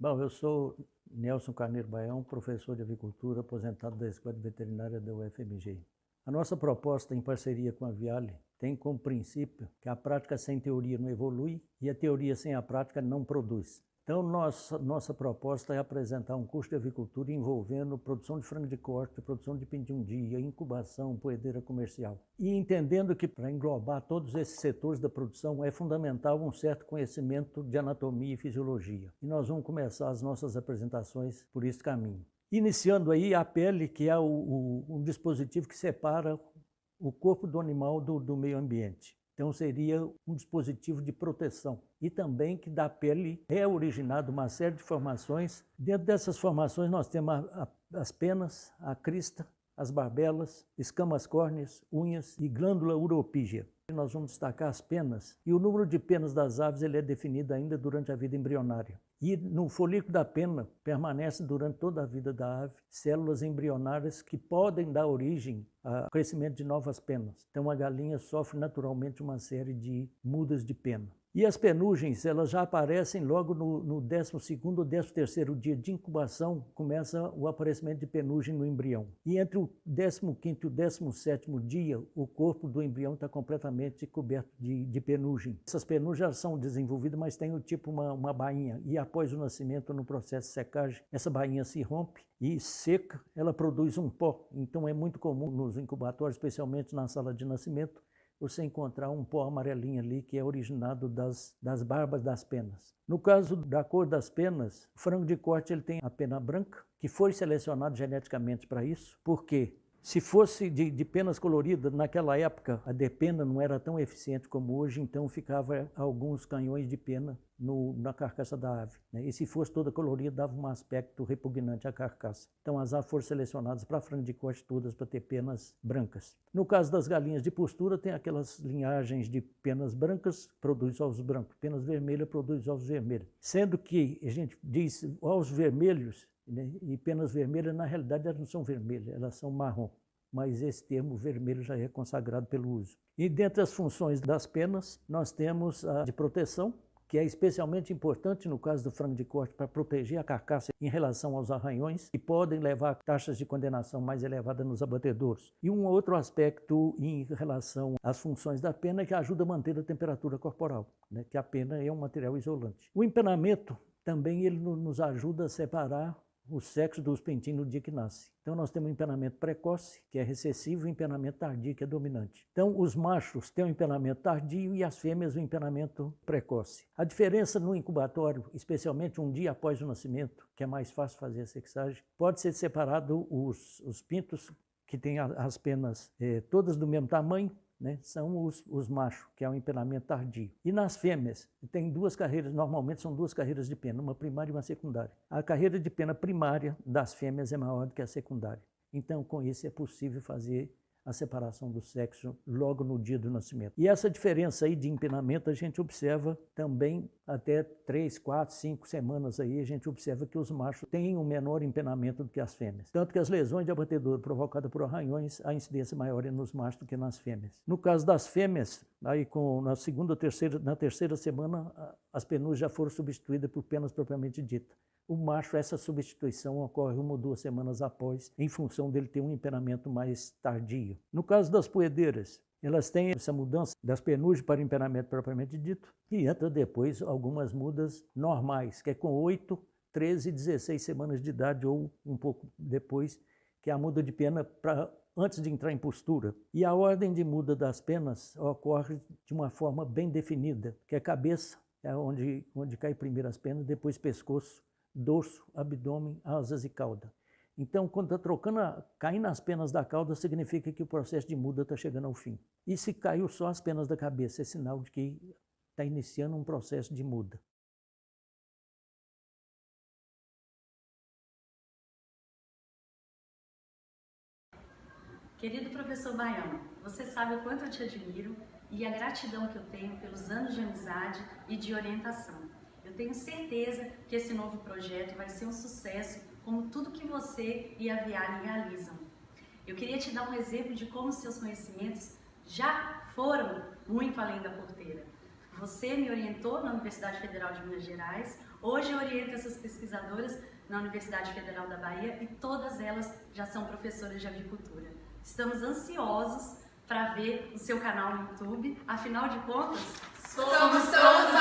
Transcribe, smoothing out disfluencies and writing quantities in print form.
Bom, eu sou Nelson Carneiro Baião, professor de avicultura, aposentado da Escola Veterinária da UFMG. A nossa proposta, em parceria com a Viale, tem como princípio que a prática sem teoria não evolui e a teoria sem a prática não produz. Então, nossa proposta é apresentar um curso de avicultura envolvendo produção de frango de corte, produção de pindim-dia, incubação, poedeira comercial. E entendendo que para englobar todos esses setores da produção é fundamental um certo conhecimento de anatomia e fisiologia. E nós vamos começar as nossas apresentações por esse caminho. Iniciando aí a pele, que é um dispositivo que separa o corpo do animal do meio ambiente. Então seria um dispositivo de proteção e também que da pele é originado uma série de formações. Dentro dessas formações nós temos as penas, a crista, as barbelas, escamas córneas, unhas e glândula uropígea. Nós vamos destacar as penas e o número de penas das aves ele é definido ainda durante a vida embrionária. E no folículo da pena permanece durante toda a vida da ave células embrionárias que podem dar origem ao crescimento de novas penas. Então a galinha sofre naturalmente uma série de mudas de pena. E as penugens, elas já aparecem logo no 12º ou 13º dia de incubação, começa o aparecimento de penugem no embrião. E entre o 15º e o 17º dia, o corpo do embrião está completamente coberto de penugem. Essas penugens já são desenvolvidas, mas tem o tipo uma bainha. E após o nascimento, no processo de secagem, essa bainha se rompe e seca, ela produz um pó. Então é muito comum nos incubatórios, especialmente na sala de nascimento, você encontrar um pó amarelinho ali que é originado das barbas das penas. No caso da cor das penas, o frango de corte ele tem a pena branca, que foi selecionado geneticamente para isso, porque se fosse de penas coloridas, naquela época a depena não era tão eficiente como hoje, então ficava alguns canhões de pena na carcaça da ave. E se fosse toda colorida, dava um aspecto repugnante à carcaça. Então as aves foram selecionadas para frango de corte todas para ter penas brancas. No caso das galinhas de postura, tem aquelas linhagens de penas brancas, produz ovos brancos, penas vermelhas, produz ovos vermelhos. Sendo que a gente diz ovos vermelhos, e penas vermelhas, na realidade, elas não são vermelhas, elas são marrom. Mas esse termo vermelho já é consagrado pelo uso. E dentre as funções das penas, nós temos a de proteção, que é especialmente importante no caso do frango de corte para proteger a carcaça em relação aos arranhões, que podem levar a taxas de condenação mais elevadas nos abatedouros. E um outro aspecto em relação às funções da pena é que ajuda a manter a temperatura corporal, que a pena é um material isolante. O empenamento também ele nos ajuda a separar o sexo dos pintinhos no dia que nasce. Então nós temos um empenamento precoce, que é recessivo, e empenamento tardio, que é dominante. Então os machos têm um empenamento tardio e as fêmeas um empenamento precoce. A diferença no incubatório, especialmente um dia após o nascimento, que é mais fácil fazer a sexagem, pode ser separado os pintos que têm as penas todas do mesmo tamanho, são os machos, que é o empenamento tardio. E nas fêmeas, tem duas carreiras, normalmente são duas carreiras de pena, uma primária e uma secundária. A carreira de pena primária das fêmeas é maior do que a secundária. Então, com isso, é possível fazer a separação do sexo logo no dia do nascimento. E essa diferença aí de empenamento a gente observa também até 3, 4, 5 semanas aí, a gente observa que os machos têm um menor empenamento do que as fêmeas. Tanto que as lesões de abatedouro provocadas por arranhões, a incidência maior é nos machos do que nas fêmeas. No caso das fêmeas, aí na segunda ou na terceira semana, as penugem já foram substituídas por penas propriamente ditas. O macho, essa substituição ocorre 1 ou 2 semanas após, em função dele ter um empenamento mais tardio. No caso das poedeiras, elas têm essa mudança das penugens para o empenamento propriamente dito, e entra depois algumas mudas normais, que é com 8, 13 e 16 semanas de idade, ou um pouco depois, que é a muda de pena antes de entrar em postura. E a ordem de muda das penas ocorre de uma forma bem definida, que é cabeça, é onde cai primeiro as penas, depois pescoço, dorso, abdômen, asas e cauda. Então, quando está caindo as penas da cauda, significa que o processo de muda está chegando ao fim. E se caiu só as penas da cabeça, é sinal de que está iniciando um processo de muda. Querido professor Baião, você sabe o quanto eu te admiro e a gratidão que eu tenho pelos anos de amizade e de orientação. Eu tenho certeza que esse novo projeto vai ser um sucesso, como tudo que você e a Viale realizam. Eu queria te dar um exemplo de como seus conhecimentos já foram muito além da porteira. Você me orientou na Universidade Federal de Minas Gerais, Hoje eu oriento essas pesquisadoras na Universidade Federal da Bahia e todas elas já são professoras de avicultura. Estamos ansiosos para ver o seu canal no YouTube, afinal de contas, somos todos